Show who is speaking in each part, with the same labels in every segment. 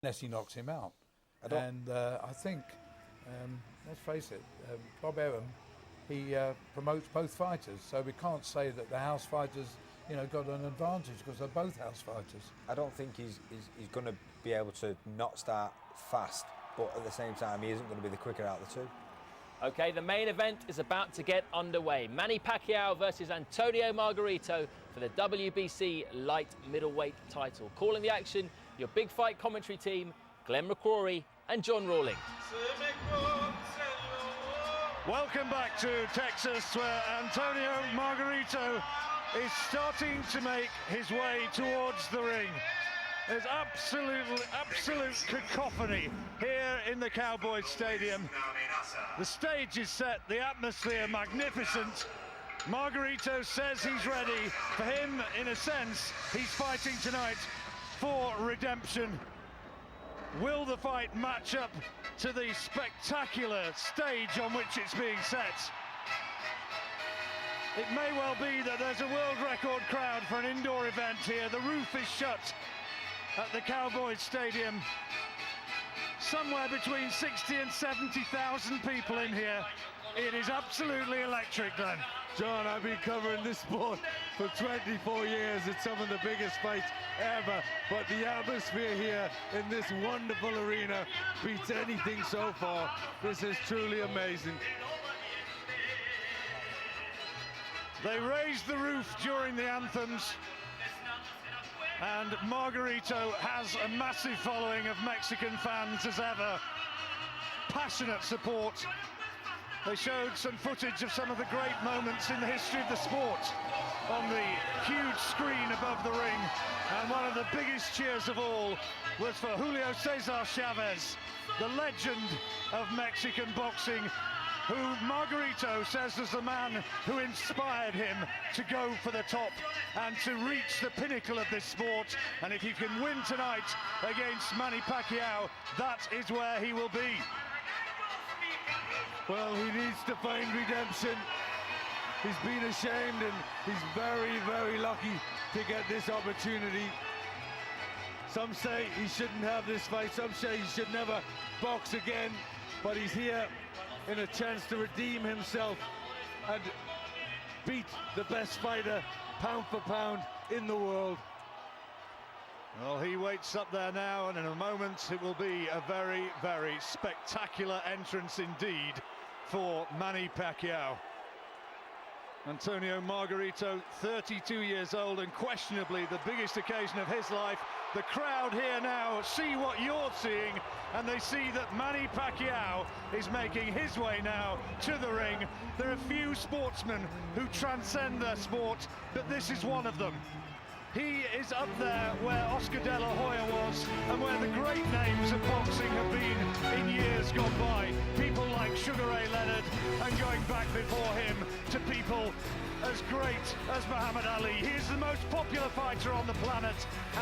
Speaker 1: unless he knocks him out. I think, let's face it, Bob Arum, he promotes both fighters, so we can't say that the house fighters, got an advantage because they're both house fighters.
Speaker 2: I don't think he's going to be able to not start fast, but at the same time, he isn't going to be the quicker out of the two.
Speaker 3: Okay, the main event is about to get underway. Manny Pacquiao versus Antonio Margarito for the WBC light middleweight title. Calling the action, your big fight commentary team, Glenn McCrory and John Rawling.
Speaker 4: Welcome back to Texas, where Antonio Margarito is starting to make his way towards the ring. There's absolute cacophony here in the Cowboys Stadium. The stage is set, the atmosphere magnificent. Margarito says he's ready. For him, in a sense, he's fighting tonight for redemption. Will the fight match up to the spectacular stage on which it's being set? It may well be that there's a world record crowd for an indoor event here. The roof is shut at the Cowboys Stadium. Somewhere between 60 and 70,000 people in here. It is absolutely electric, Glenn.
Speaker 5: John, I've been covering this sport for 24 years. It's some of the biggest fights ever, but the atmosphere here in this wonderful arena beats anything so far. This is truly amazing.
Speaker 4: They raised the roof during the anthems, and Margarito has a massive following of Mexican fans as ever. Passionate support. They showed some footage of some of the great moments in the history of the sport on the huge screen above the ring, and one of the biggest cheers of all was for Julio Cesar Chavez, the legend of Mexican boxing, who Margarito says was the man who inspired him to go for the top and to reach the pinnacle of this sport. And if he can win tonight against Manny Pacquiao, that is where he will be.
Speaker 5: Well, he needs to find redemption. He's been ashamed, and he's very, very lucky to get this opportunity. Some say he shouldn't have this fight, some say he should never box again, but he's here in a chance to redeem himself and beat the best fighter, pound for pound, in the world.
Speaker 4: Well, he waits up there now, and in a moment it will be a very, very spectacular entrance indeed for Manny Pacquiao. Antonio Margarito, 32 years old, and questionably the biggest occasion of his life. The crowd here now see what you're seeing, and they see that Manny Pacquiao is making his way now to the ring. There are few sportsmen who transcend their sport, but this is one of them. He is up there where Oscar De La Hoya was, and where the great names of boxing have been in years gone by. People like Sugar Ray Leonard, and going back before him to people as great as Muhammad Ali. He is the most popular fighter on the planet,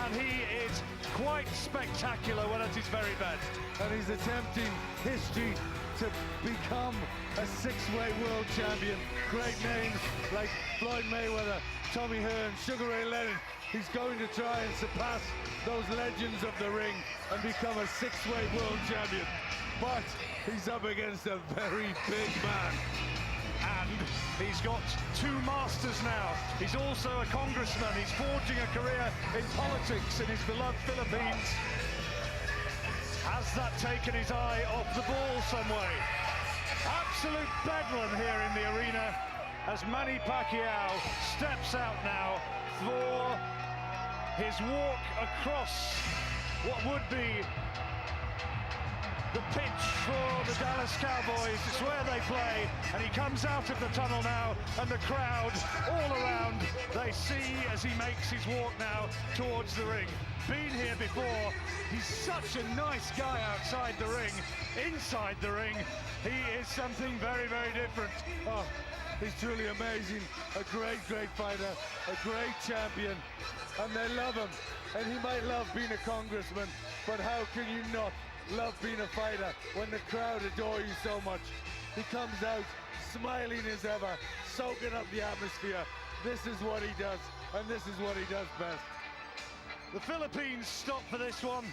Speaker 4: and he is quite spectacular when at his very best.
Speaker 5: And he's attempting history to become a six-weight world champion. Great names like Floyd Mayweather, Tommy Hearn, Sugar Ray Leonard. He's going to try and surpass those legends of the ring and become a six-weight world champion. But he's up against a very big man.
Speaker 4: And he's got two masters now. He's also a congressman. He's forging a career in politics in his beloved Philippines. Has that taken his eye off the ball some way? Absolute bedlam here in the arena as Manny Pacquiao steps out now for his walk across what would be the pitch for the Dallas Cowboys. It's where they play, and he comes out of the tunnel now, and the crowd all around, they see as he makes his walk now towards the ring. Been here before. He's such a nice guy outside the ring. Inside the ring, he is something very, very different.
Speaker 5: Oh, he's truly amazing. A great, great fighter, a great champion, and they love him. And he might love being a congressman, but how can you not love being a fighter when the crowd adore you so much? He comes out smiling as ever, soaking up the atmosphere. This is what he does, and this is what he does best.
Speaker 4: The Philippines stopped for this one,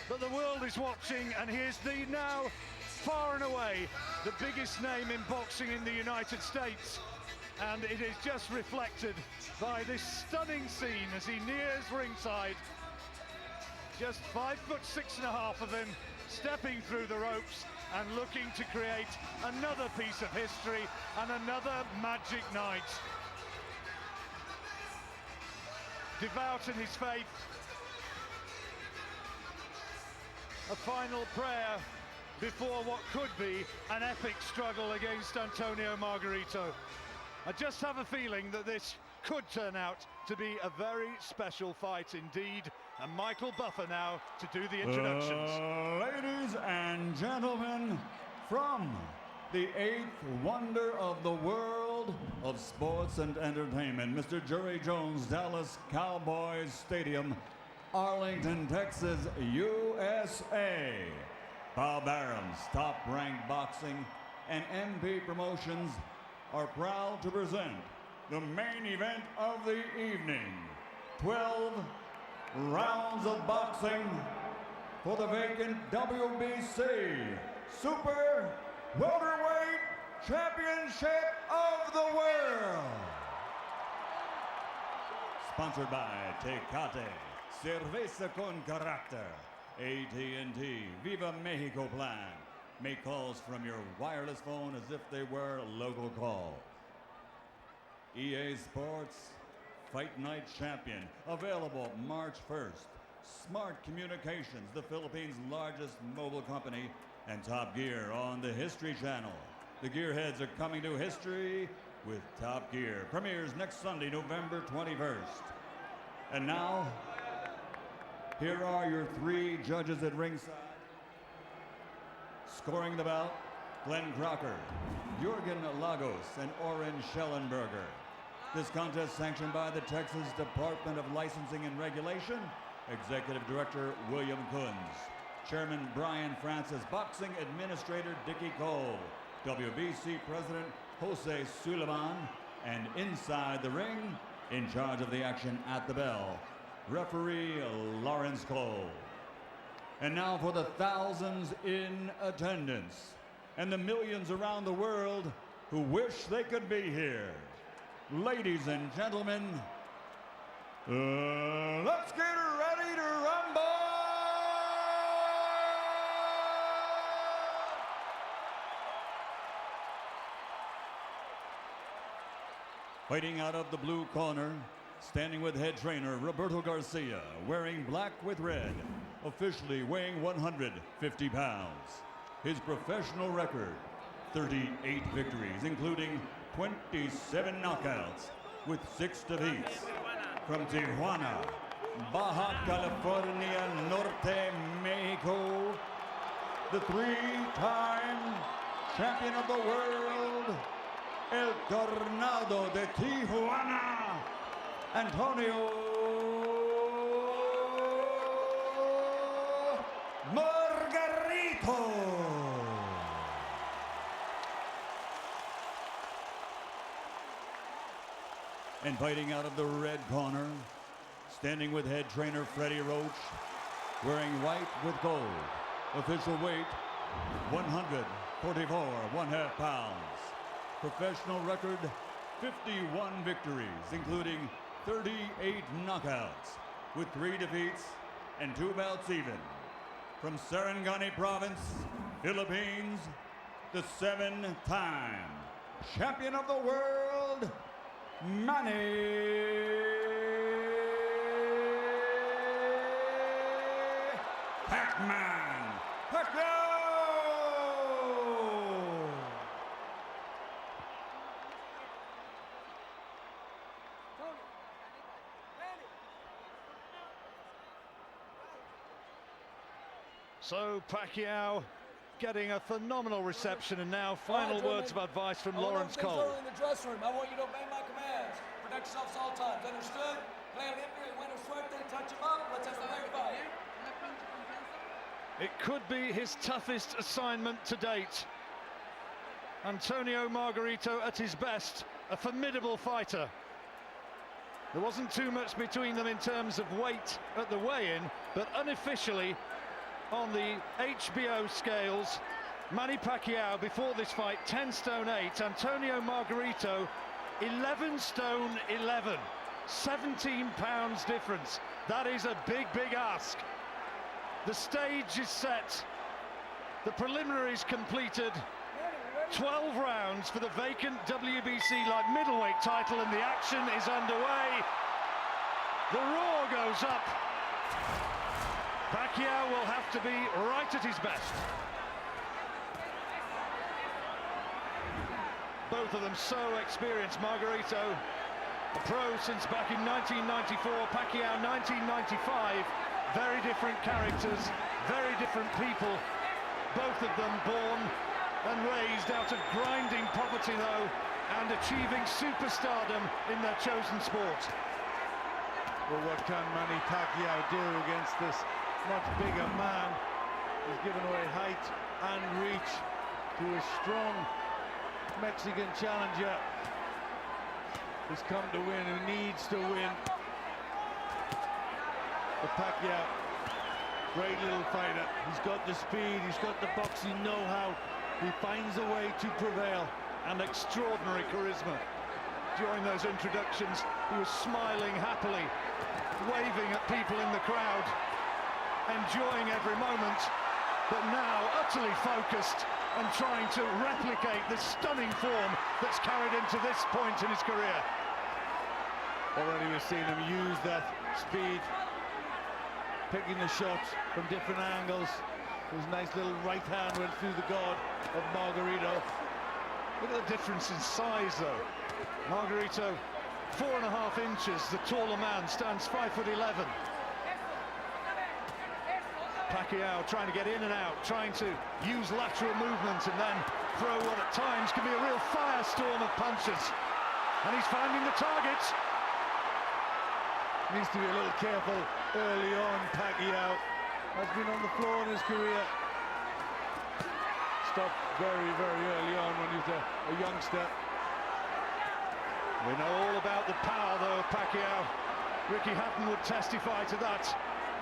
Speaker 4: but the world is watching, and here's the now far and away the biggest name in boxing in the United States. And it is just reflected by this stunning scene as he nears ringside. Just 5'6.5" of him, stepping through the ropes and looking to create another piece of history and another magic night. Devout in his faith, a final prayer before what could be an epic struggle against Antonio Margarito. I just have a feeling that this could turn out to be a very special fight indeed. And Michael Buffer now to do the introductions.
Speaker 6: Ladies and gentlemen, from the 8th wonder of the world of sports and entertainment, Mr. Jerry Jones, Dallas Cowboys Stadium, Arlington, Texas, USA. Bob Arum's Top-Ranked Boxing and MP Promotions are proud to present the main event of the evening. 12 rounds of boxing for the vacant WBC Super Welterweight Championship of the World. Sponsored by Tecate, Cerveza con Carácter, AT&T, Viva Mexico Plan. Make calls from your wireless phone as if they were local calls. EA Sports Fight Night Champion, available March 1st. Smart Communications, the Philippines' largest mobile company, and Top Gear on the History Channel. The Gearheads are coming to history with Top Gear. Premieres next Sunday, November 21st. And now, here are your 3 judges at ringside. Scoring the bout, Glenn Crocker, Jürgen Lagos, and Oren Schellenberger. This contest sanctioned by the Texas Department of Licensing and Regulation, Executive Director William Kunz, Chairman Brian Francis, Boxing Administrator Dickie Cole, WBC President Jose Suleiman, and inside the ring, in charge of the action at the bell, referee Lawrence Cole. And now for the thousands in attendance and the millions around the world who wish they could be here. Ladies and gentlemen, let's get ready to rumble! Fighting out of the blue corner, standing with head trainer Roberto Garcia, wearing black with red, officially weighing 150 pounds. His professional record, 38 victories, including 27 knockouts with 6 defeats. From Tijuana, Baja California Norte, Mexico, the 3-time champion of the world, El Tornado de Tijuana, Antonio Margarito. And fighting out of the red corner, standing with head trainer Freddie Roach, wearing white with gold. Official weight, 144 1/2 pounds. Professional record, 51 victories, including 38 knockouts, with 3 defeats and 2 bouts even. From Sarangani Province, Philippines, the 7-time champion of the world, Manny Pacman Pacquiao.
Speaker 4: So Pacquiao getting a phenomenal reception, and now final words of advice from Lawrence Cole.
Speaker 7: In the dressing room, I want you to obey my commands. Protect yourselves all times. Understood? Play limpio, win or suerte, touch him up. Let's have a fair fight.
Speaker 4: It could be his toughest assignment to date. Antonio Margarito at his best, a formidable fighter. There wasn't too much between them in terms of weight at the weigh-in, but unofficially on the HBO scales, Manny Pacquiao before this fight 10 stone 8, Antonio Margarito 11 stone 11, 17 pounds difference. That is a big ask. The stage is set, the preliminaries completed, 12 rounds for the vacant WBC light middleweight title, and the action is underway. The roar goes up. Pacquiao will have to be right at his best. Both of them so experienced. Margarito, a pro since back in 1994, Pacquiao 1995. Very different characters, very different people. Both of them born and raised out of grinding poverty though, and achieving superstardom in their chosen sport.
Speaker 5: Well, what can Manny Pacquiao do against this much bigger man? He's given away height and reach to a strong Mexican challenger who's come to win, who needs to win. But Pacquiao, great little fighter. He's got the speed, he's got the boxing know-how. He finds a way to prevail.
Speaker 4: And extraordinary charisma. During those introductions, he was smiling happily, waving at people in the crowd, enjoying every moment, but now utterly focused and trying to replicate the stunning form that's carried him to this point in his career.
Speaker 5: Already we've seen him use that speed, picking the shots from different angles. His nice little right hand went through the guard of Margarito.
Speaker 4: Look at the difference in size though. Margarito, 4.5 inches, the taller man, stands 5'11". Pacquiao trying to get in and out, trying to use lateral movement and then throw what at times can be a real firestorm of punches. And he's finding the targets.
Speaker 5: Needs to be a little careful early on. Pacquiao has been on the floor in his career. Stopped very early on when he was a youngster.
Speaker 4: We know all about the power though of Pacquiao. Ricky Hatton would testify to that.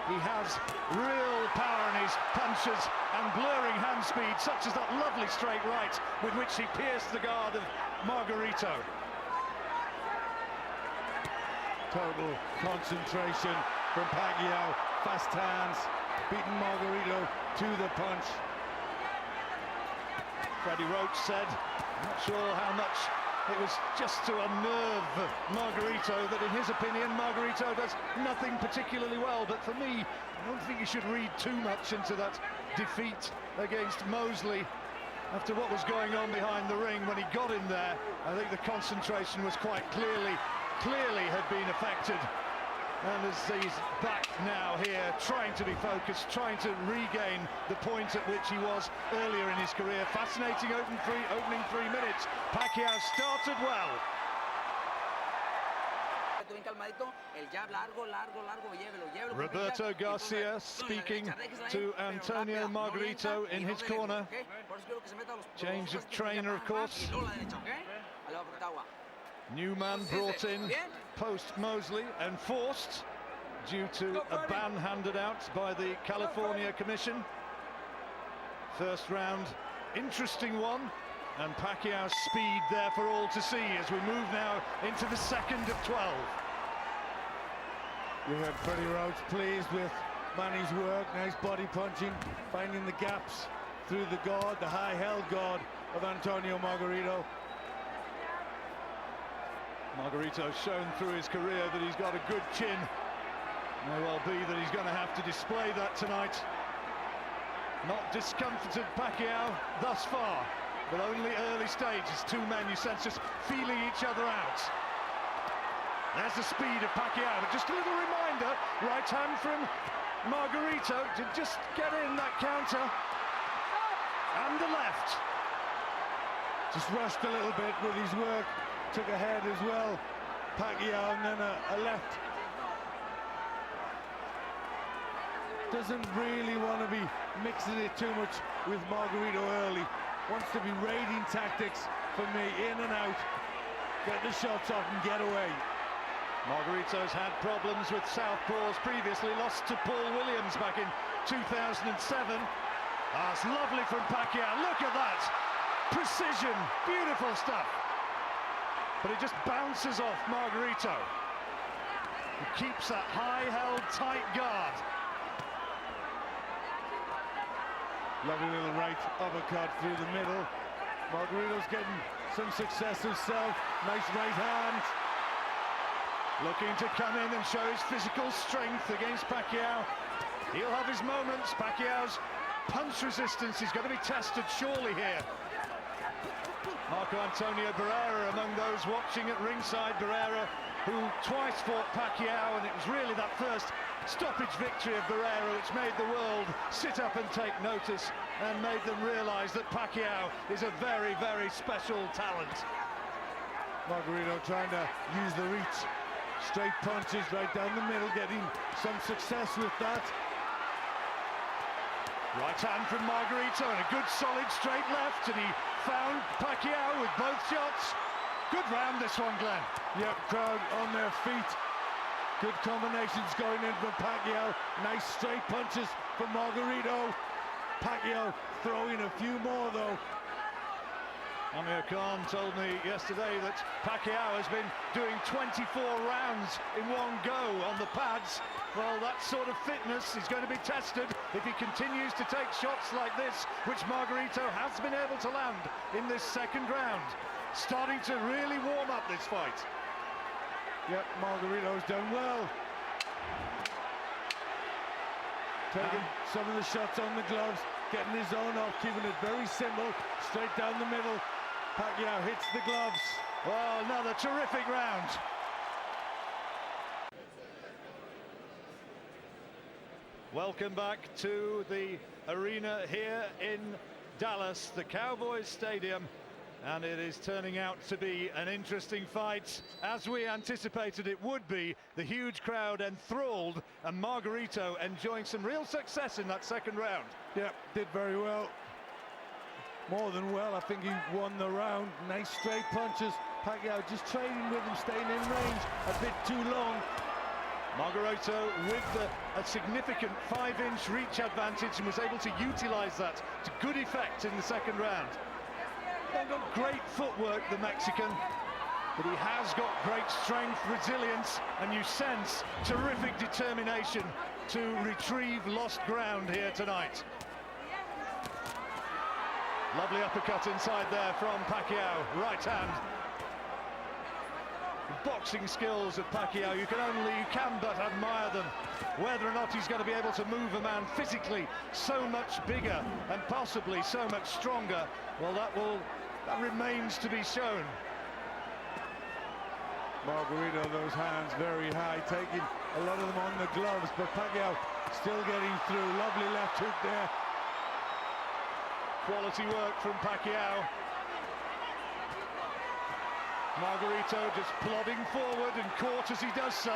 Speaker 4: He has real power in his punches and blurring hand speed, such as that lovely straight right with which he pierced the guard of Margarito.
Speaker 5: Total concentration from Pacquiao. Fast hands, beating Margarito to the punch.
Speaker 4: Freddie Roach said, I'm not sure how much it was just to unnerve Margarito, that in his opinion Margarito does nothing particularly well, but for me I don't think you should read too much into that defeat against Mosley. After what was going on behind the ring when he got in there, I think the concentration was quite clearly had been affected. And as he's back now here, trying to be focused, trying to regain the point at which he was earlier in his career. Fascinating opening 3 minutes. Pacquiao started well. Roberto Garcia speaking to Antonio Margarito in his corner. Change of trainer, of course. New man brought in post-Mosley, enforced due to a ban handed out by the California Commission. First round, interesting one, and Pacquiao's speed there for all to see as we move now into the second of 12.
Speaker 5: You heard Freddie Roach pleased with Manny's work, nice body punching, finding the gaps through the guard, the high-held guard of Antonio Margarito.
Speaker 4: Margarito's shown through his career that he's got a good chin. May well be that he's going to have to display that tonight. Not discomforted Pacquiao thus far, but only early stages. Two men, you sense, just feeling each other out. There's the speed of Pacquiao, but just a little reminder, right hand from Margarito to just get in that counter. And the left.
Speaker 5: Just rushed a little bit with his work. Took a head as well, Pacquiao, and then a left. Doesn't really want to be mixing it too much with Margarito early. Wants to be raiding tactics for me, in and out. Get the shots off and get away.
Speaker 4: Margarito's had problems with southpaws previously, lost to Paul Williams back in 2007. That's lovely from Pacquiao. Look at that! Precision, beautiful stuff. But it just bounces off Margarito. He keeps that high-held, tight guard.
Speaker 5: Lovely little right uppercut through the middle. Margarito's getting some success himself. Nice right hand.
Speaker 4: Looking to come in and show his physical strength against Pacquiao. He'll have his moments. Pacquiao's punch resistance is going to be tested surely here. Marco Antonio Barrera among those watching at ringside. Barrera, who twice fought Pacquiao, and it was really that first stoppage victory of Barrera which made the world sit up and take notice and made them realise that Pacquiao is a very, very special talent.
Speaker 5: Margarito trying to use the reach. Straight punches right down the middle, getting some success with that.
Speaker 4: Right hand from Margarito and a good solid straight left, and he found Pacquiao with both shots. Good round this one, Glenn.
Speaker 5: Yep, crowd on their feet. Good combinations going in from Pacquiao. Nice straight punches from Margarito. Pacquiao throwing a few more though.
Speaker 4: Amir Khan told me yesterday that Pacquiao has been doing 24 rounds in one go on the pads. Well, that sort of fitness is going to be tested if he continues to take shots like this, which Margarito has been able to land in this second round. Starting to really warm up this fight.
Speaker 5: Yep, Margarito's done well. Taking some of the shots on the gloves, getting his own off, keeping it very simple, straight down the middle. Pacquiao hits the gloves.
Speaker 4: Well, another terrific round. Welcome back to the arena here in Dallas, the Cowboys Stadium. And it is turning out to be an interesting fight, as we anticipated it would be. The huge crowd enthralled, and Margarito enjoying some real success in that second round.
Speaker 5: Yep, did very well. More than well, I think he won the round. Nice straight punches. Pacquiao just trading with him, staying in range a bit too long.
Speaker 4: Margarito with a significant 5-inch reach advantage and was able to utilize that to good effect in the second round. They've got great footwork, the Mexican, but he has got great strength, resilience, and you sense terrific determination to retrieve lost ground here tonight. Lovely uppercut inside there from Pacquiao, right hand. The boxing skills of Pacquiao, you can but admire them. Whether or not he's going to be able to move a man physically so much bigger and possibly so much stronger, well, that remains to be shown.
Speaker 5: Margarito, those hands very high, taking a lot of them on the gloves, but Pacquiao still getting through. Lovely left hook there.
Speaker 4: Quality work from Pacquiao. Margarito just plodding forward and caught as he does so.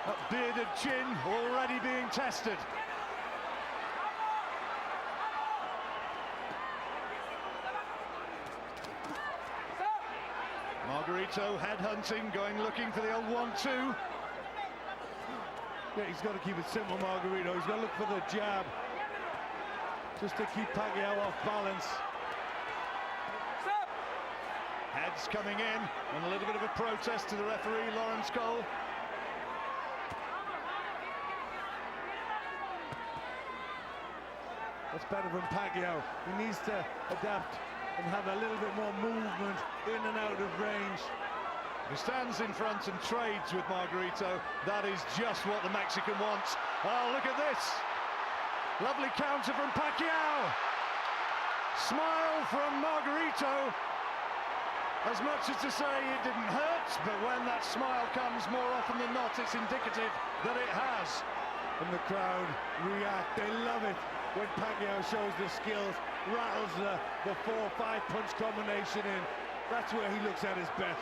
Speaker 4: That bearded chin already being tested. Margarito headhunting, going looking for the old 1-2.
Speaker 5: Yeah, he's got to keep it simple, Margarito. He's got to look for the jab, just to keep Pacquiao off balance.
Speaker 4: Heads coming in, and a little bit of a protest to the referee, Lawrence Cole.
Speaker 5: That's better from Pacquiao. He needs to adapt and have a little bit more movement in and out of range.
Speaker 4: If he stands in front and trades with Margarito, that is just what the Mexican wants. Oh, look at this. Lovely counter from Pacquiao. Smile from Margarito. As much as to say it didn't hurt, but when that smile comes, more often than not, it's indicative that it has.
Speaker 5: And the crowd react. They love it when Pacquiao shows the skills, rattles the 4-5 punch combination in. That's where he looks at his best.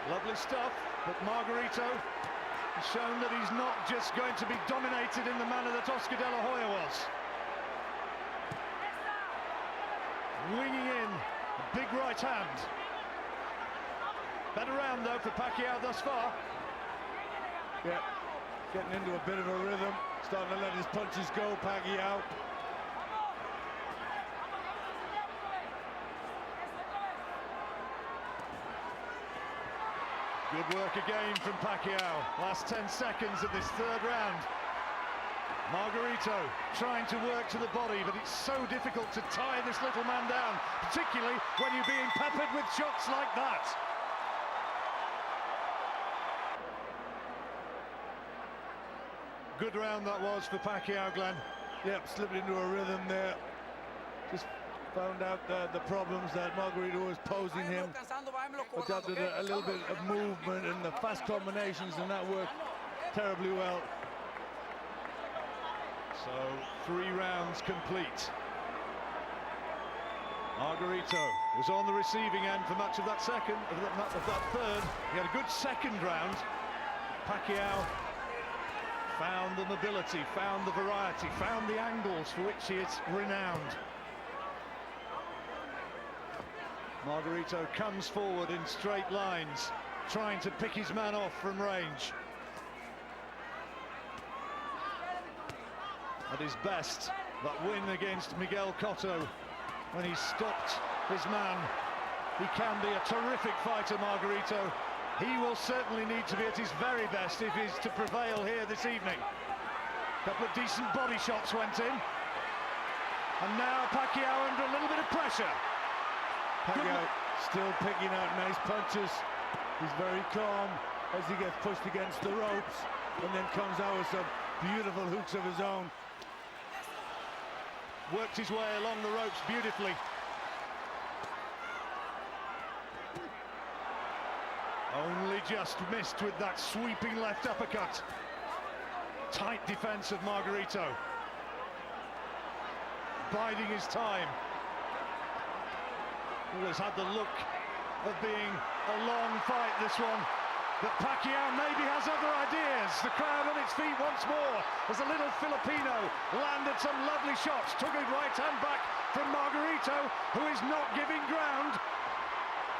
Speaker 4: Lovely stuff, but Margarito has shown that he's not just going to be dominated in the manner that Oscar De La Hoya was. Winging in, a big right hand. Better round, though, for Pacquiao thus far.
Speaker 5: Yeah, getting into a bit of a rhythm, starting to let his punches go, Pacquiao.
Speaker 4: Good work again from Pacquiao. Last 10 seconds of this third round. Margarito trying to work to the body, but it's so difficult to tie this little man down, particularly when you're being peppered with shots like that. Good round that was for Pacquiao, Glenn.
Speaker 5: Yep, slipped into a rhythm there. Just found out the problems that Margarito was posing him. Adopted a little bit of movement and the fast combinations, and that worked terribly well.
Speaker 4: So 3 rounds complete. Margarito was on the receiving end for much of that second, of that third. He had a good second round. Pacquiao found the mobility, found the variety, found the angles for which he is renowned. Margarito comes forward in straight lines, trying to pick his man off from range. At his best, that win against Miguel Cotto, when he stopped his man. He can be a terrific fighter, Margarito. He will certainly need to be at his very best if he's to prevail here this evening. A couple of decent body shots went in. And now Pacquiao under a little bit of pressure.
Speaker 5: Pacquiao still picking out nice punches. He's very calm as he gets pushed against the ropes and then comes out with some beautiful hooks of his own.
Speaker 4: Worked his way along the ropes beautifully. Only just missed with that sweeping left uppercut. Tight defense of Margarito. Biding his time. Always had the look of being a long fight, this one. But Pacquiao maybe has other ideas. The crowd on its feet once more as a little Filipino landed some lovely shots. Took a right hand back from Margarito, who is not giving ground.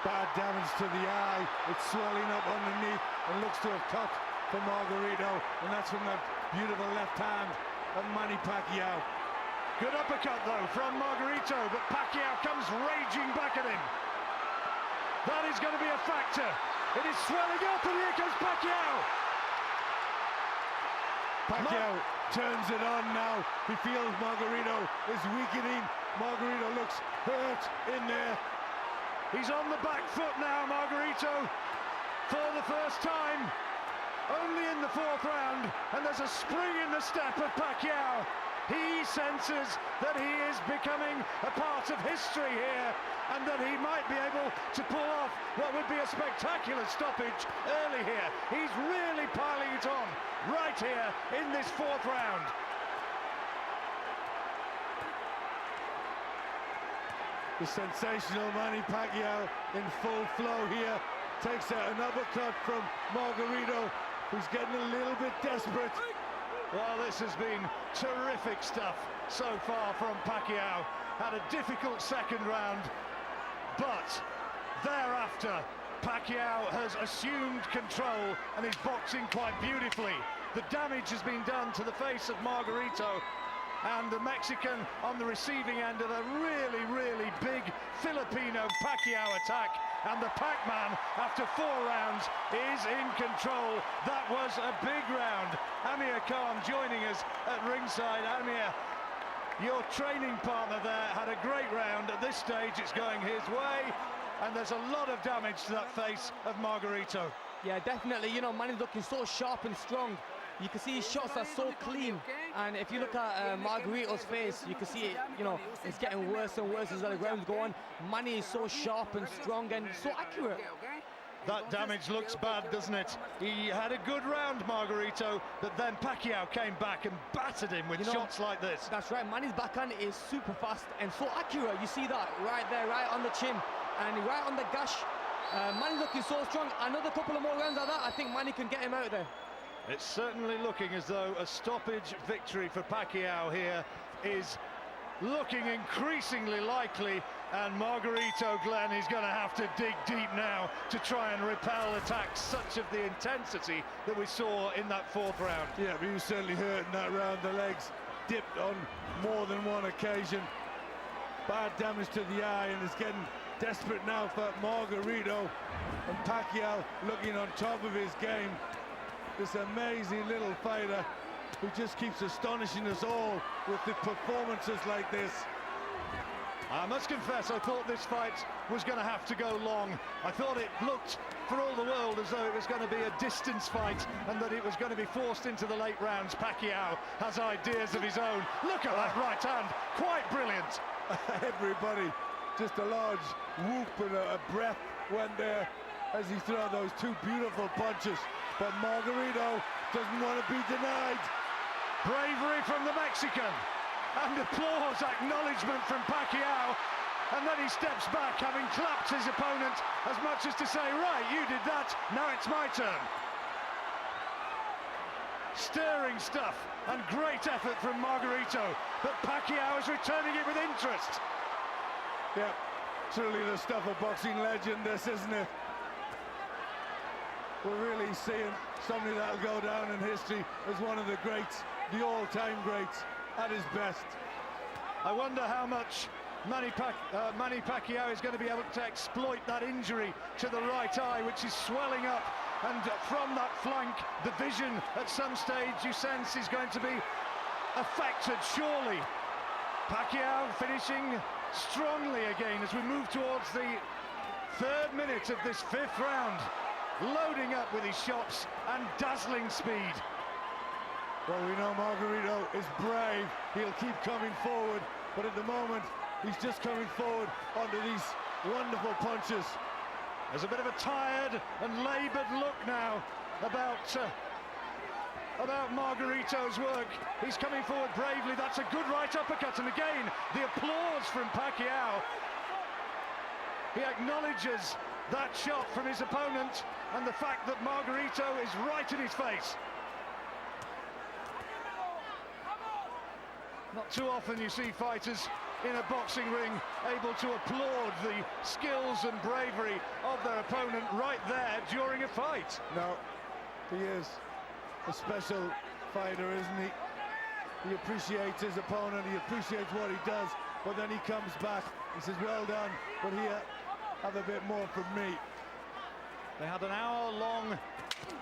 Speaker 5: Bad damage to the eye. It's swelling up underneath and looks to have cut for Margarito. And that's from that beautiful left hand of Manny Pacquiao.
Speaker 4: Good uppercut, though, from Margarito, but Pacquiao comes raging back at him. That is going to be a factor. It is swelling up, and here comes Pacquiao.
Speaker 5: Pacquiao turns it on now. He feels Margarito is weakening. Margarito looks hurt in there.
Speaker 4: He's on the back foot now, Margarito, for the first time. Only in the 4th round, and there's a spring in the step of Pacquiao. He senses that he is becoming a part of history here, and that he might be able to pull off what would be a spectacular stoppage early here. He's really piling it on right here in this 4th round.
Speaker 5: The sensational Manny Pacquiao in full flow here. Takes out an uppercut from Margarito, who's getting a little bit desperate.
Speaker 4: Well, this has been terrific stuff so far from Pacquiao. Had a difficult second round, but thereafter, Pacquiao has assumed control and is boxing quite beautifully. The damage has been done to the face of Margarito, and the Mexican on the receiving end of a really, really big Filipino Pacquiao attack. And the Pacman, after 4 rounds, is in control. That was a big round. Amir Khan joining us at ringside. Amir, your training partner there had a great round. At this stage, it's going his way, and there's a lot of damage to that face of Margarito.
Speaker 8: Yeah, definitely. You know, Manny's looking so sharp and strong. You can see his shots are so clean, and if you look at Margarito's face, you can see it, you know, it's getting worse and worse as the rounds go on. Manny is so sharp and strong and so accurate.
Speaker 4: That damage looks bad, doesn't it? He had a good round, Margarito, but then Pacquiao came back and battered him with shots like this.
Speaker 8: That's right, Manny's backhand is super fast and so accurate. You see that right there, right on the chin and right on the gash. Manny's looking so strong. Another couple of more rounds like that, I think Manny can get him out there.
Speaker 4: It's certainly looking as though a stoppage victory for Pacquiao here is looking increasingly likely, and Margarito, Glenn, is going to have to dig deep now to try and repel attacks such of the intensity that we saw in that fourth round.
Speaker 5: Yeah, but he was certainly hurt in that round. The legs dipped on more than one occasion. Bad damage to the eye, and it's getting desperate now for Margarito, and Pacquiao looking on top of his game. This amazing little fighter who just keeps astonishing us all with the performances like this.
Speaker 4: I must confess, I thought this fight was going to have to go long. I thought it looked, for all the world, as though it was going to be a distance fight and that it was going to be forced into the late rounds. Pacquiao has ideas of his own. Look at that right hand, quite brilliant.
Speaker 5: Everybody, just a large whoop and a breath went there as he threw those two beautiful punches. But Margarito doesn't want to be denied.
Speaker 4: Bravery from the Mexican, and applause, acknowledgement from Pacquiao, and then he steps back, having clapped his opponent as much as to say, right, you did that, now it's my turn. Stirring stuff and great effort from Margarito, but Pacquiao is returning it with interest.
Speaker 5: Yeah, truly the stuff of boxing legend, this, isn't it? We're really seeing somebody that'll go down in history as one of the greats, the all-time greats, at his best.
Speaker 4: I wonder how much Manny Pacquiao is going to be able to exploit that injury to the right eye, which is swelling up, and from that flank, the vision at some stage you sense is going to be affected, surely. Pacquiao finishing strongly again as we move towards the third minute of this fifth round, loading up with his shots and dazzling speed.
Speaker 5: Well, we know Margarito is brave. He'll keep coming forward, but at the moment, he's just coming forward onto these wonderful punches.
Speaker 4: There's a bit of a tired and laboured look now about Margarito's work. He's coming forward bravely. That's a good right uppercut, and again, the applause from Pacquiao. He acknowledges that shot from his opponent and the fact that Margarito is right in his face. Not too often you see fighters in a boxing ring able to applaud the skills and bravery of their opponent right there during a fight.
Speaker 5: No, he is a special fighter, isn't he? He appreciates his opponent, he appreciates what he does, but then he comes back, he says, well done, but here, have a bit more from me.
Speaker 4: They had an hour-long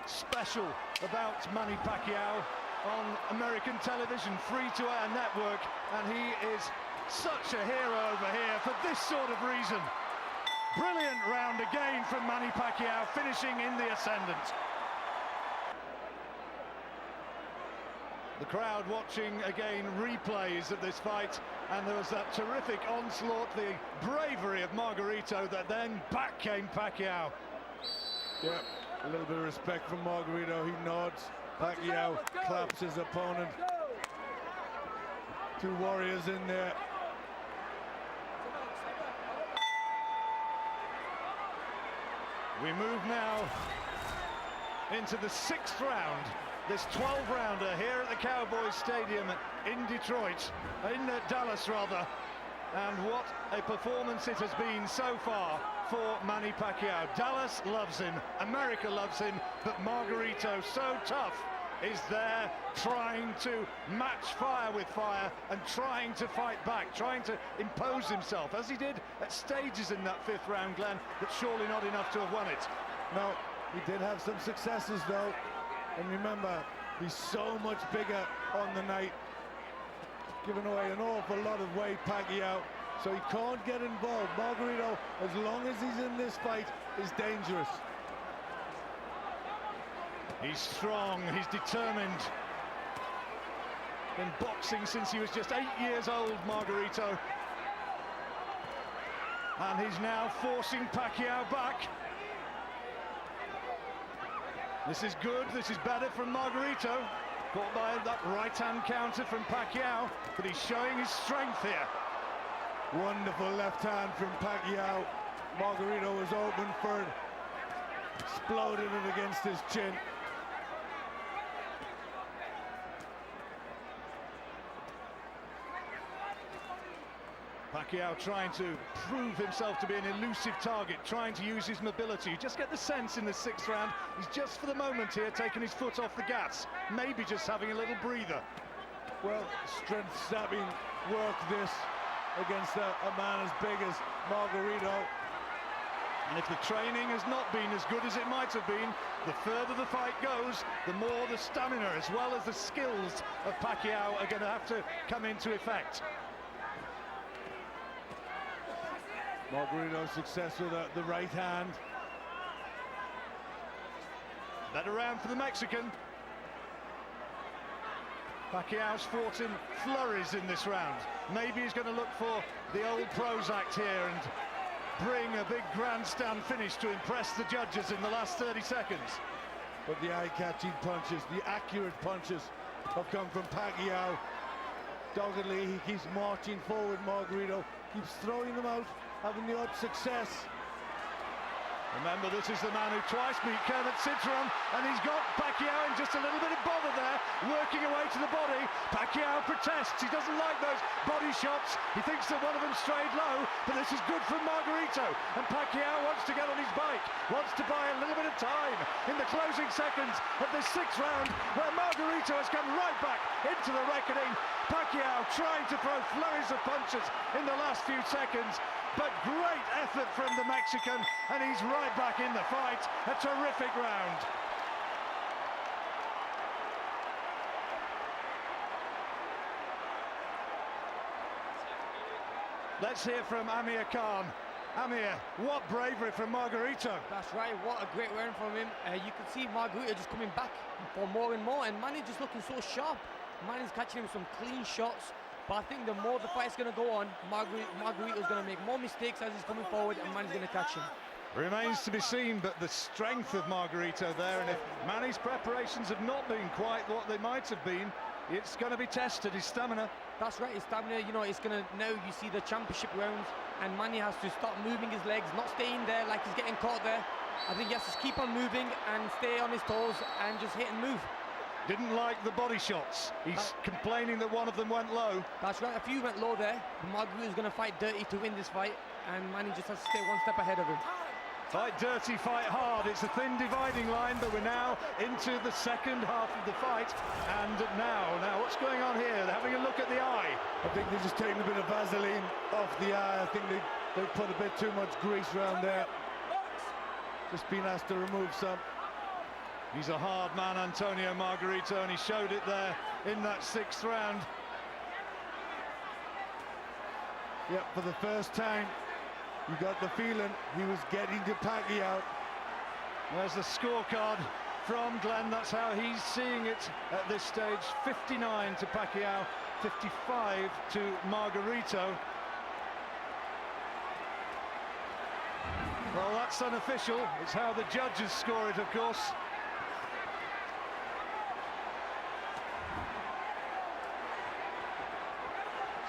Speaker 4: special about Manny Pacquiao on American television, free-to-air network, and he is such a hero over here for this sort of reason. Brilliant round again from Manny Pacquiao, finishing in the ascendant. The crowd watching again replays of this fight, and there was that terrific onslaught, the bravery of Margarito, that then back came Pacquiao.
Speaker 5: Yeah, a little bit of respect from Margarito. He nods. Pacquiao claps his opponent. Two warriors in there.
Speaker 4: We move now into the sixth round. This 12-rounder here at the Cowboys Stadium in Detroit, in Dallas rather. And what a performance it has been so far for Manny Pacquiao. Dallas loves him, America loves him, but Margarito, so tough, is there trying to match fire with fire and trying to fight back, trying to impose himself, as he did at stages in that fifth round, Glenn, but surely not enough to have won it.
Speaker 5: No, he did have some successes though. And remember, he's so much bigger on the night, giving away an awful lot of weight, Pacquiao, so he can't get involved. Margarito, as long as he's in this fight, is dangerous.
Speaker 4: He's strong, he's determined. Been boxing since he was just 8 years old, Margarito. And he's now forcing Pacquiao back. This is good, this is better from Margarito. Caught by that right-hand counter from Pacquiao, but he's showing his strength here.
Speaker 5: Wonderful left hand from Pacquiao. Margarito was open for it. Exploded it against his chin.
Speaker 4: Pacquiao trying to prove himself to be an elusive target, trying to use his mobility. You just get the sense in the 6th round, he's just for the moment here taking his foot off the gas, maybe just having a little breather.
Speaker 5: Well, strength stabbing work this against a man as big as Margarito.
Speaker 4: And if the training has not been as good as it might have been, the further the fight goes, the more the stamina as well as the skills of Pacquiao are going to have to come into effect.
Speaker 5: Margarito successful at the right hand.
Speaker 4: Better round for the Mexican. Pacquiao's fought in flurries in this round. Maybe he's going to look for the old Prozac here and bring a big grandstand finish to impress the judges in the last 30 seconds.
Speaker 5: But the eye-catching punches, the accurate punches have come from Pacquiao. Doggedly, he keeps marching forward, Margarito keeps throwing them out, having the odd success.
Speaker 4: Remember, this is the man who twice beat Kermit Citron, and he's got Pacquiao in just a little bit of bother there, working away to the body. Pacquiao protests, he doesn't like those body shots, he thinks that one of them strayed low, but this is good from Margarito, and Pacquiao wants to get on his bike, wants to buy a little bit of time in the closing seconds of this 6th round, where Margarito has come right back into the reckoning. Pacquiao trying to throw flurries of punches in the last few seconds, but great effort from the Mexican, and he's right back in the fight. A terrific round. Let's hear from Amir Khan. Amir, what bravery from Margarito.
Speaker 8: That's right, what a great round from him. You can see Margarito just coming back for more and more, and Manny just looking so sharp. Manny's catching him some clean shots. But I think the more the fight's going to go on, Margarito's going to make more mistakes as he's coming forward, and Manny's going to catch him.
Speaker 4: Remains to be seen, but the strength of Margarito there, and if Manny's preparations have not been quite what they might have been, it's going to be tested, his stamina.
Speaker 8: That's right, his stamina, you know, it's going to, now you see the championship rounds, and Manny has to start moving his legs, not staying there like he's getting caught there. I think he has to keep on moving and stay on his toes and just hit and move.
Speaker 4: Didn't like the body shots. He's complaining that one of them went low.
Speaker 8: That's right, a few went low there. Margarito's going to fight dirty to win this fight, and Manny just has to stay one step ahead of him.
Speaker 4: Fight dirty, fight hard. It's a thin dividing line, but we're now into the second half of the fight. And now what's going on here? They're having a look at the eye.
Speaker 5: I think they're just taking a bit of Vaseline off the eye. I think they put a bit too much grease around there. Just been asked to remove some.
Speaker 4: He's a hard man, Antonio Margarito, and he showed it there in that 6th round.
Speaker 5: Yep, for the first time, you got the feeling he was getting to Pacquiao.
Speaker 4: There's the scorecard from Glenn. That's how he's seeing it at this stage. 59 to Pacquiao, 55 to Margarito. Well, that's unofficial. It's how the judges score it, of course.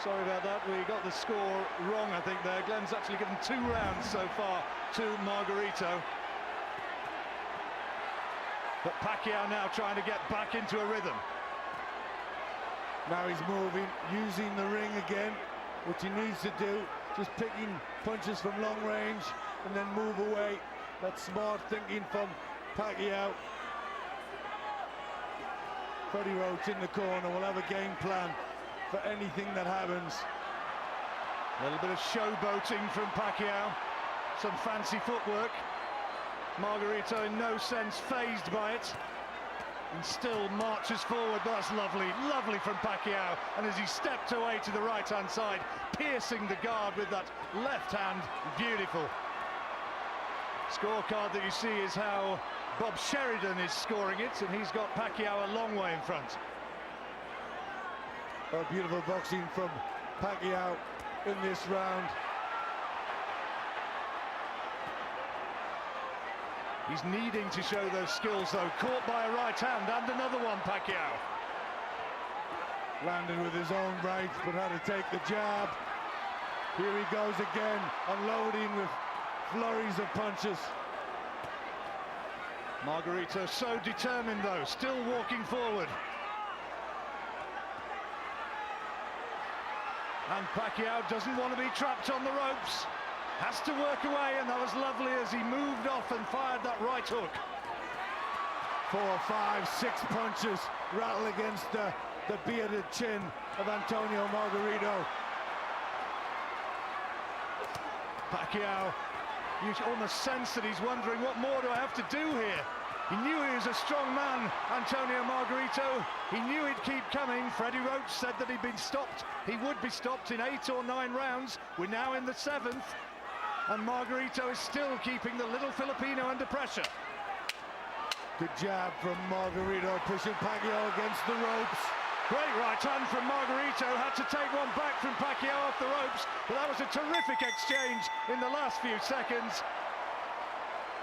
Speaker 4: Sorry about that, we got the score wrong, I think, there. Glenn's actually given 2 rounds so far to Margarito. But Pacquiao now trying to get back into a rhythm.
Speaker 5: Now he's moving, using the ring again, which he needs to do. Just picking punches from long range and then move away. That's smart thinking from Pacquiao. Freddie Roach in the corner will have a game plan for anything that happens.
Speaker 4: A little bit of showboating from Pacquiao, some fancy footwork. Margarito in no sense fazed by it, and still marches forward. That's lovely, lovely from Pacquiao. And as he stepped away to the right-hand side, piercing the guard with that left hand, beautiful. Scorecard that you see is how Bob Sheridan is scoring it, and he's got Pacquiao a long way in front.
Speaker 5: Oh, beautiful boxing from Pacquiao in this round.
Speaker 4: He's needing to show those skills, though. Caught by a right hand, and another one, Pacquiao.
Speaker 5: Landed with his own right, but had to take the jab. Here he goes again, unloading with flurries of punches.
Speaker 4: Margarito so determined, though, still walking forward. And Pacquiao doesn't want to be trapped on the ropes. Has to work away, and that was lovely as he moved off and fired that right hook.
Speaker 5: 4, 5, 6 punches rattle against the bearded chin of Antonio Margarito.
Speaker 4: Pacquiao, you almost sense that he's wondering, what more do I have to do here? He knew he was a strong man, Antonio Margarito. He knew he'd keep coming. Freddie Roach said that he'd been stopped. He would be stopped in 8 or 9 rounds. We're now in the 7th. And Margarito is still keeping the little Filipino under pressure.
Speaker 5: Good jab from Margarito, pushing Pacquiao against the ropes.
Speaker 4: Great right hand from Margarito, had to take one back from Pacquiao off the ropes, but that was a terrific exchange in the last few seconds.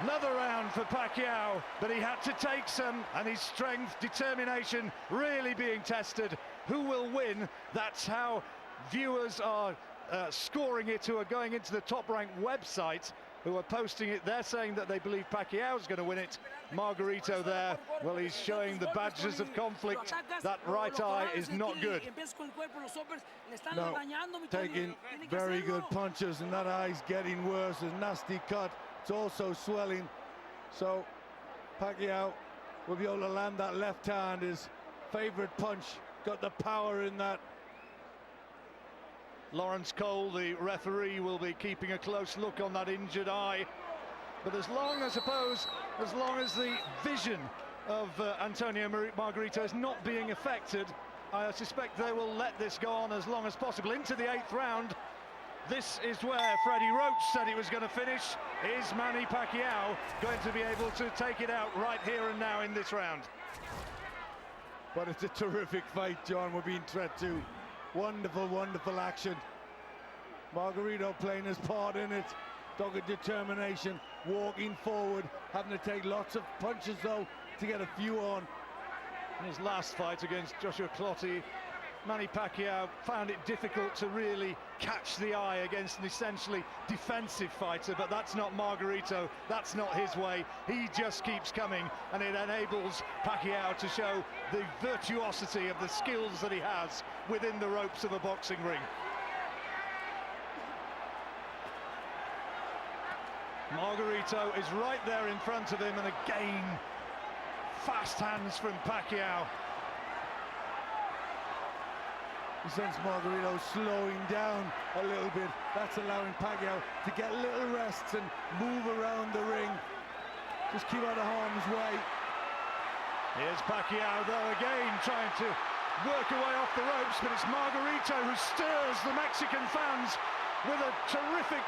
Speaker 4: Another round for Pacquiao, but he had to take some, and his strength, determination really being tested. Who will win? That's how viewers are scoring it, who are going into the top-ranked website, who are posting it. They're saying that they believe Pacquiao's going to win it. Margarito there, well, he's showing the badges of conflict. That right eye is not good.
Speaker 5: No, taking very good punches, and that eye's getting worse. A nasty cut. It's also swelling. So Pacquiao will be able to land that left hand. His favorite punch, got the power in that.
Speaker 4: Lawrence Cole, the referee, will be keeping a close look on that injured eye. But as long as the vision of Antonio Margarito is not being affected, I suspect they will let this go on as long as possible. Into the 8th round. This is where Freddie Roach said he was going to finish. Is Manny Pacquiao going to be able to take it out right here and now in this round?
Speaker 5: But it's a terrific fight, John. We're being tread to. Wonderful, wonderful action. Margarito playing his part in it. Dogged determination, walking forward, having to take lots of punches, though, to get a few on.
Speaker 4: In his last fight against Joshua Clottey, Manny Pacquiao found it difficult to really catch the eye against an essentially defensive fighter, but that's not Margarito, that's not his way. He just keeps coming, and it enables Pacquiao to show the virtuosity of the skills that he has within the ropes of a boxing ring. Margarito is right there in front of him, and again, fast hands from Pacquiao.
Speaker 5: You sense Margarito slowing down a little bit. That's allowing Pacquiao to get little rests and move around the ring. Just keep out of harm's way.
Speaker 4: Here's Pacquiao, though, again trying to work away off the ropes, but it's Margarito who stirs the Mexican fans with a terrific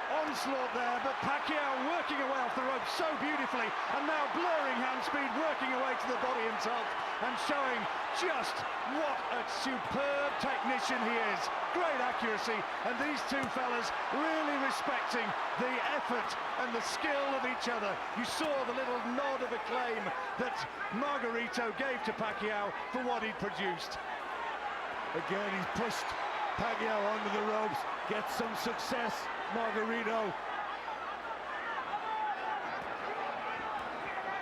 Speaker 4: onslaught there, but Pacquiao working away off the ropes so beautifully, and now blurring hand speed, working away to the body himself and showing just what a superb technician he is. Great accuracy, and these two fellas really respecting the effort and the skill of each other. You saw the little nod of acclaim that Margarito gave to Pacquiao for what he'd produced.
Speaker 5: Again, he's pushed Pacquiao onto the ropes, gets some success. Margarito.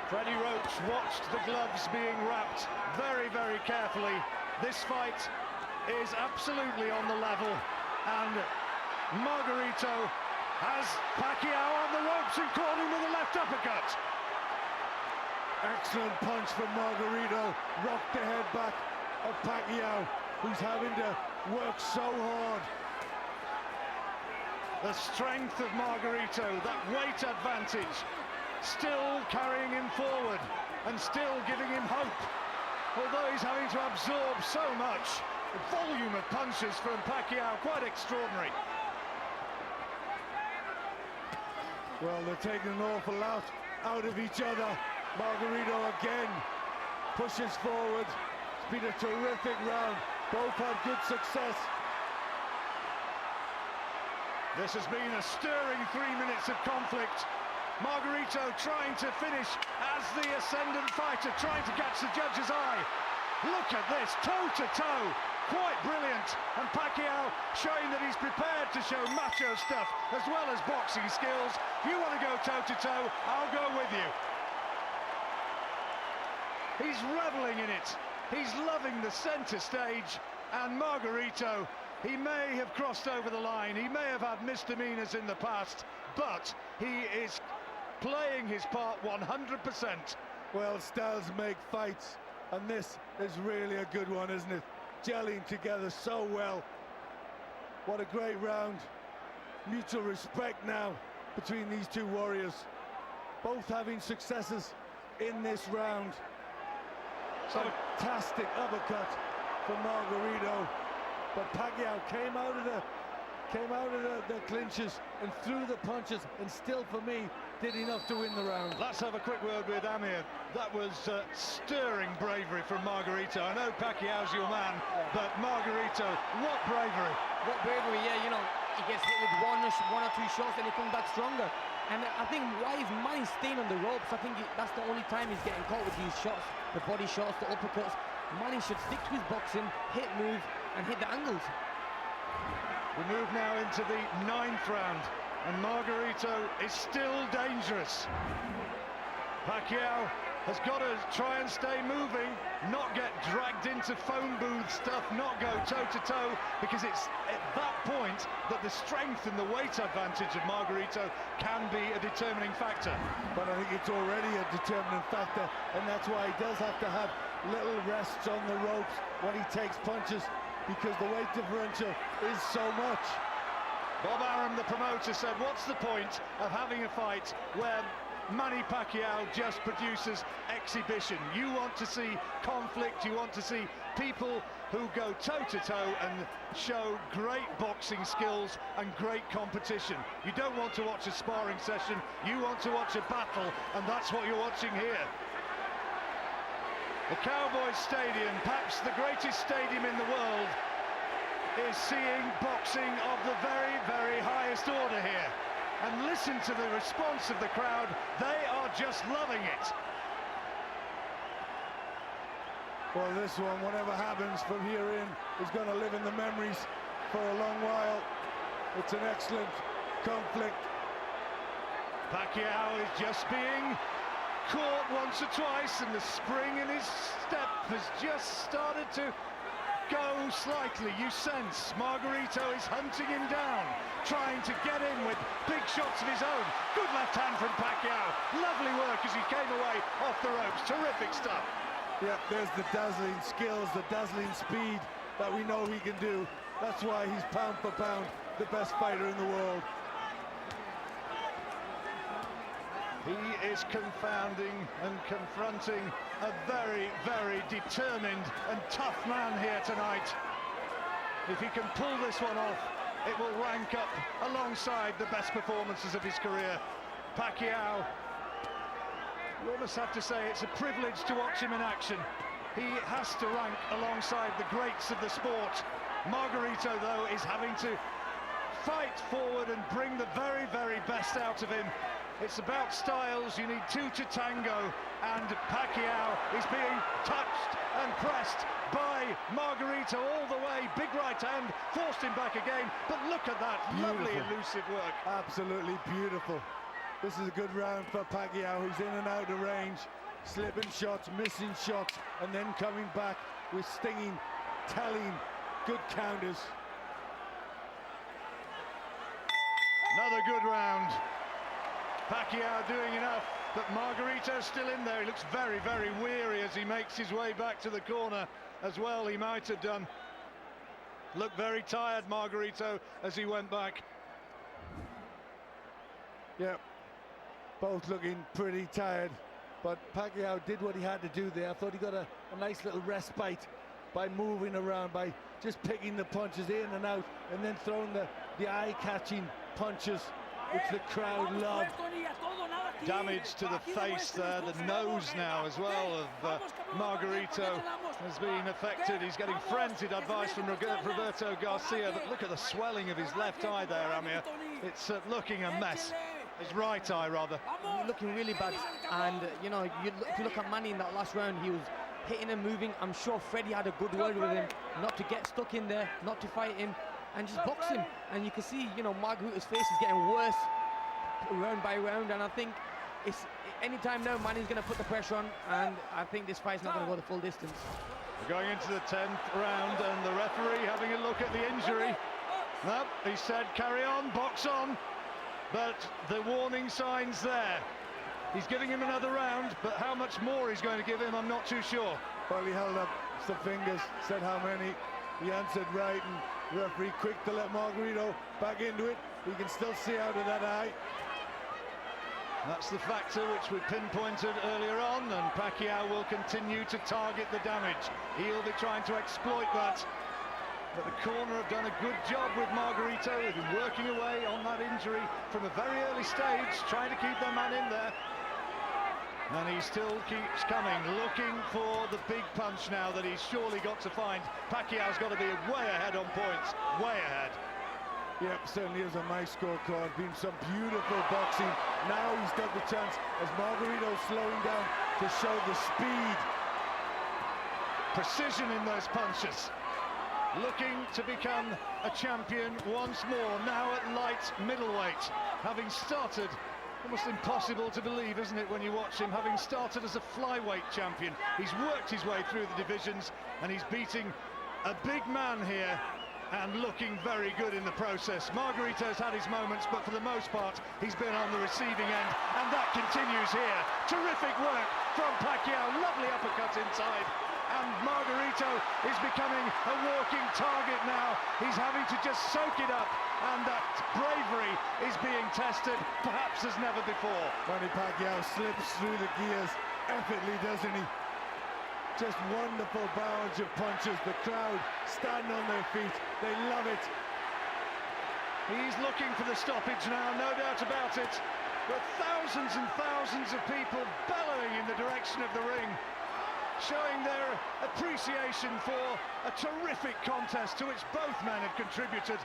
Speaker 4: Freddie Roach watched the gloves being wrapped very, very carefully. This fight is absolutely on the level, and Margarito has Pacquiao on the ropes and caught him with a left uppercut.
Speaker 5: Excellent punch from Margarito, rocked the head back of Pacquiao, who's having to work so hard.
Speaker 4: The strength of Margarito, that weight advantage, still carrying him forward and still giving him hope. Although he's having to absorb so much, the volume of punches from Pacquiao, quite extraordinary.
Speaker 5: Well, they're taking an awful lot out of each other. Margarito again pushes forward. It's been a terrific round. Both have good success.
Speaker 4: This has been a stirring 3 minutes of conflict. Margarito trying to finish as the ascendant fighter, trying to catch the judge's eye. Look at this, toe-to-toe, quite brilliant. And Pacquiao showing that he's prepared to show macho stuff as well as boxing skills. If you want to go toe-to-toe, I'll go with you. He's reveling in it. He's loving the center stage, and Margarito He may have crossed over the line, he may have had misdemeanors in the past, but he is playing his part 100%.
Speaker 5: Well, styles make fights, and this is really a good one, isn't it? Gelling together so well. What a great round. Mutual respect now between these two warriors, both having successes in this round. Fantastic uppercut from Margarito, but Pacquiao came out of the clinches and threw the punches, and still, for me, did enough to win the round.
Speaker 4: Let's have a quick word with Amir. That was stirring bravery from Margarito. I know Pacquiao's your man, but Margarito, what bravery!
Speaker 8: What bravery, yeah, you know, he gets hit with one or two shots and he comes back stronger. And I think why is Manny staying on the ropes? I think that's the only time he's getting caught with these shots, the body shots, the uppercuts. Manny should stick to his boxing, hit, move, and hit the angles.
Speaker 4: We move now into the 9th round, and Margarito is still dangerous. Pacquiao has got to try and stay moving, not get dragged into phone booth stuff, not go toe-to-toe, because it's at that point that the strength and the weight advantage of Margarito can be a determining factor.
Speaker 5: But I think it's already a determining factor, and that's why he does have to have little rests on the ropes when he takes punches, because the weight differential is so much.
Speaker 4: Bob Arum, the promoter, said, what's the point of having a fight where Manny Pacquiao just produces exhibition? You want to see conflict, you want to see people who go toe-to-toe and show great boxing skills and great competition. You don't want to watch a sparring session, you want to watch a battle, and that's what you're watching here. The Cowboys Stadium, perhaps the greatest stadium in the world, is seeing boxing of the very, very highest order here. And listen to the response of the crowd. They are just loving it.
Speaker 5: Well, this one, whatever happens from here in, is going to live in the memories for a long while. It's an excellent conflict.
Speaker 4: Pacquiao is just being caught once or twice, and the spring in his step has just started to go slightly. You sense Margarito is hunting him down, trying to get in with big shots of his own. Good left hand from Pacquiao. Lovely work as he came away off the ropes. Terrific stuff.
Speaker 5: Yeah, there's the dazzling skills, the dazzling speed that we know he can do. That's why he's pound for pound the best fighter in the world.
Speaker 4: He is confounding and confronting a very, very determined and tough man here tonight. If he can pull this one off, it will rank up alongside the best performances of his career. Pacquiao, you almost have to say it's a privilege to watch him in action. He has to rank alongside the greats of the sport. Margarito, though, is having to fight forward and bring the very, very best out of him. It's about styles, you need two to tango, and Pacquiao is being touched and pressed by Margarito all the way. Big right hand, forced him back again, but look at that, lovely elusive work.
Speaker 5: Absolutely beautiful. This is a good round for Pacquiao, who's in and out of range, slipping shots, missing shots, and then coming back with stinging, telling, good counters.
Speaker 4: Another good round. Pacquiao doing enough, but Margarito's still in there. He looks very, very weary as he makes his way back to the corner as well. He might have done. Looked very tired, Margarito, as he went back.
Speaker 5: Yeah, both looking pretty tired, but Pacquiao did what he had to do there. I thought he got a nice little respite by moving around, by just picking the punches in and out, and then throwing the eye-catching punches, which the crowd loved.
Speaker 4: Damage to the face there, the nose now as well of Margarito has been affected. He's getting frenzied advice from Roberto Garcia, but look at the swelling of his left eye there, Amir. It's looking a mess. His right eye, rather.
Speaker 8: Looking really bad, and you know, if you look at Manny in that last round, he was hitting and moving. I'm sure Freddie had a good word with him, not to get stuck in there, not to fight him, and just box him. And you can see, you know, Margarito's face is getting worse round by round, and I think it's any time now Manny's going to put the pressure on, and I think this fight's not going to go the full distance.
Speaker 4: We're going into the 10th round, and the referee having a look at the injury. Nope, he said carry on, box on, but the warning sign's there. He's giving him another round, but how much more he's going to give him, I'm not too sure.
Speaker 5: Well, he held up some fingers, said how many. He answered right, and the referee quick to let Margarito back into it. He can still see out of that eye.
Speaker 4: That's the factor which we pinpointed earlier on, and Pacquiao will continue to target the damage. He'll be trying to exploit that. But the corner have done a good job with Margarito. They've been working away on that injury from a very early stage, trying to keep their man in there. And he still keeps coming, looking for the big punch now that he's surely got to find. Pacquiao's got to be way ahead on points, way ahead.
Speaker 5: Yep, certainly is on my scorecard. Been some beautiful boxing. Now he's got the chance, as Margarito's slowing down, to show the speed.
Speaker 4: Precision in those punches. Looking to become a champion once more, now at light middleweight. Having started, almost impossible to believe, isn't it, when you watch him, having started as a flyweight champion. He's worked his way through the divisions, and he's beating a big man here, and looking very good in the process. Margarito's had his moments, but for the most part, he's been on the receiving end, and that continues here. Terrific work from Pacquiao, lovely uppercut inside, and Margarito is becoming a walking target now. He's having to just soak it up, and that bravery is being tested, perhaps as never before.
Speaker 5: Manny Pacquiao slips through the gears effortlessly, doesn't he? Just wonderful barrage of punches. The crowd stand on their feet. They love it.
Speaker 4: He's looking for the stoppage now, no doubt about it. But thousands and thousands of people bellowing in the direction of the ring, showing their appreciation for a terrific contest to which both men have contributed.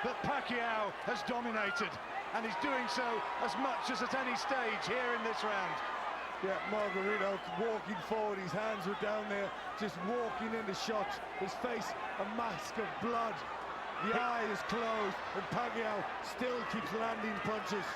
Speaker 4: But Pacquiao has dominated, and he's doing so as much as at any stage here in this round.
Speaker 5: Yeah, Margarito walking forward, his hands were down there, just walking into shots. His face, a mask of blood. The eye is closed, and Pacquiao still keeps landing punches.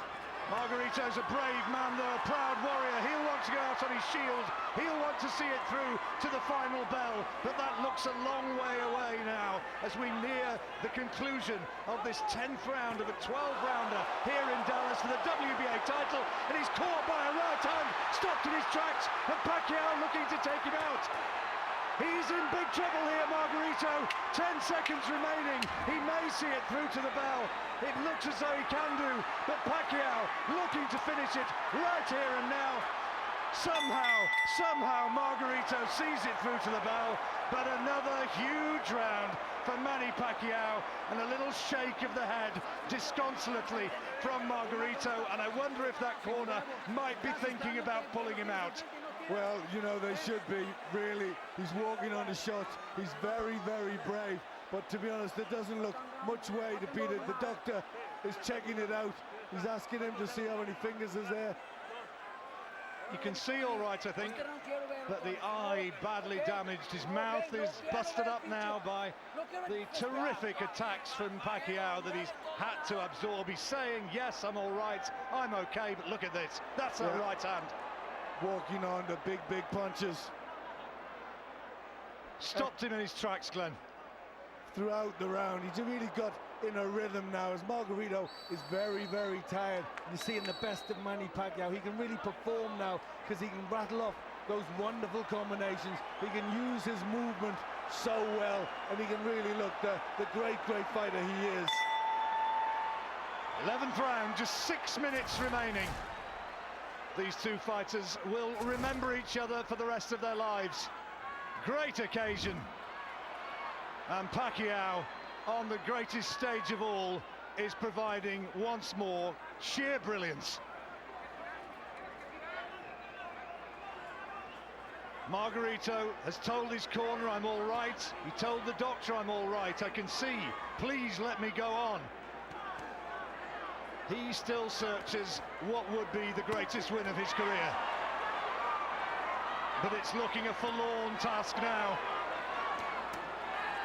Speaker 4: Margarito's a brave man, though, a proud warrior. He'll want to go out on his shield. He'll want to see it through to the final bell. But that looks a long way away now as we near the conclusion of this 10th round of a 12-rounder here in Dallas for the WBA title. And he's caught by a right hand, stopped in his tracks, and Pacquiao looking to take him out. He's in big trouble here, Margarito. 10 seconds remaining. He may see it through to the bell. It looks as though he can do, but Pacquiao looking to finish it right here and now. Somehow Margarito sees it through to the bell, but another huge round for Manny Pacquiao, and a little shake of the head disconsolately from Margarito, and I wonder if that corner might be thinking about pulling him out.
Speaker 5: Well, you know, they should be, really. He's walking on the shots. He's very, very brave. But to be honest, there doesn't look much way to beat it. The doctor is checking it out. He's asking him to see how many fingers is there.
Speaker 4: You can see all right, I think, but the eye badly damaged. His mouth is busted up now by the terrific attacks from Pacquiao that he's had to absorb. He's saying, yes, I'm all right, I'm okay, but look at this. That's a right hand.
Speaker 5: Walking on the big punches.
Speaker 4: Stopped him in his tracks, Glenn.
Speaker 5: Throughout the round, he's really got in a rhythm now, as Margarito is very, very tired. You're seeing the best of Manny Pacquiao. He can really perform now because he can rattle off those wonderful combinations. He can use his movement so well, and he can really look the great fighter he is.
Speaker 4: 11th round, just 6 minutes remaining. These two fighters will remember each other for the rest of their lives. Great occasion. And Pacquiao, on the greatest stage of all, is providing once more sheer brilliance. Margarito has told his corner, I'm all right. He told the doctor, I'm all right, I can see. Please let me go on. He still searches what would be the greatest win of his career. But it's looking a forlorn task now.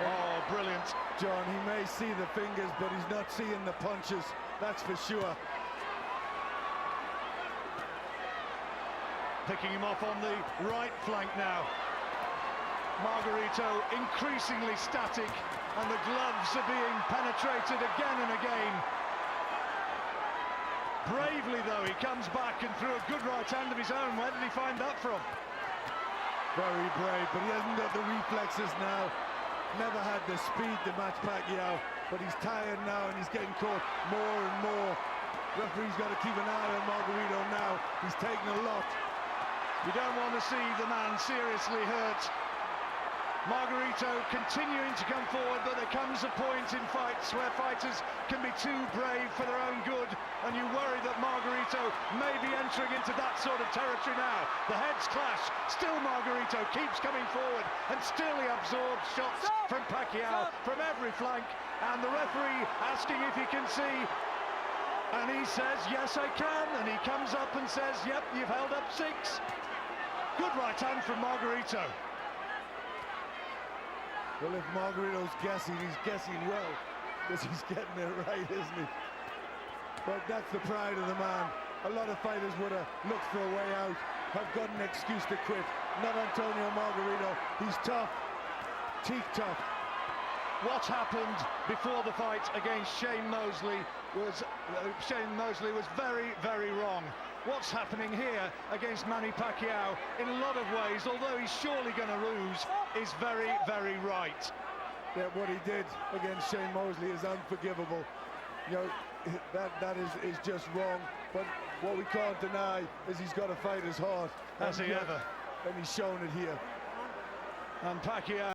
Speaker 4: Oh, brilliant.
Speaker 5: John, he may see the fingers, but he's not seeing the punches, that's for sure.
Speaker 4: Picking him off on the right flank now. Margarito increasingly static, and the gloves are being penetrated again and again. Bravely, though, he comes back and threw a good right hand of his own. Where did he find that from?
Speaker 5: Very brave, but he hasn't got the reflexes now. Never had the speed to match Pacquiao, but he's tired now and he's getting caught more and more. Referee's got to keep an eye on Margarito now. He's taking a lot.
Speaker 4: You don't want to see the man seriously hurt. Margarito continuing to come forward, but there comes a point in fights where fighters can be too brave for their own good, and you worry that Margarito may be entering into that sort of territory now. The heads clash, still Margarito keeps coming forward, and still he absorbs shots from Pacquiao from every flank, and the referee asking if he can see, and he says, yes I can, and he comes up and says, yep, you've held up 6. Good right hand from Margarito.
Speaker 5: Well, if Margarito's guessing, he's guessing well, because he's getting it right, isn't he? But that's the pride of the man. A lot of fighters would have looked for a way out, have got an excuse to quit. Not Antonio Margarito. He's tough, teeth tough.
Speaker 4: What happened before the fight against Shane Mosley was very, very wrong. What's happening here against Manny Pacquiao, in a lot of ways, although he's surely going to lose, is very, very right.
Speaker 5: Yeah, what he did against Shane Mosley is unforgivable. You know, that is just wrong. But what we can't deny is he's got to fight his heart.
Speaker 4: Has he ever?
Speaker 5: And he's shown it here.
Speaker 4: And Pacquiao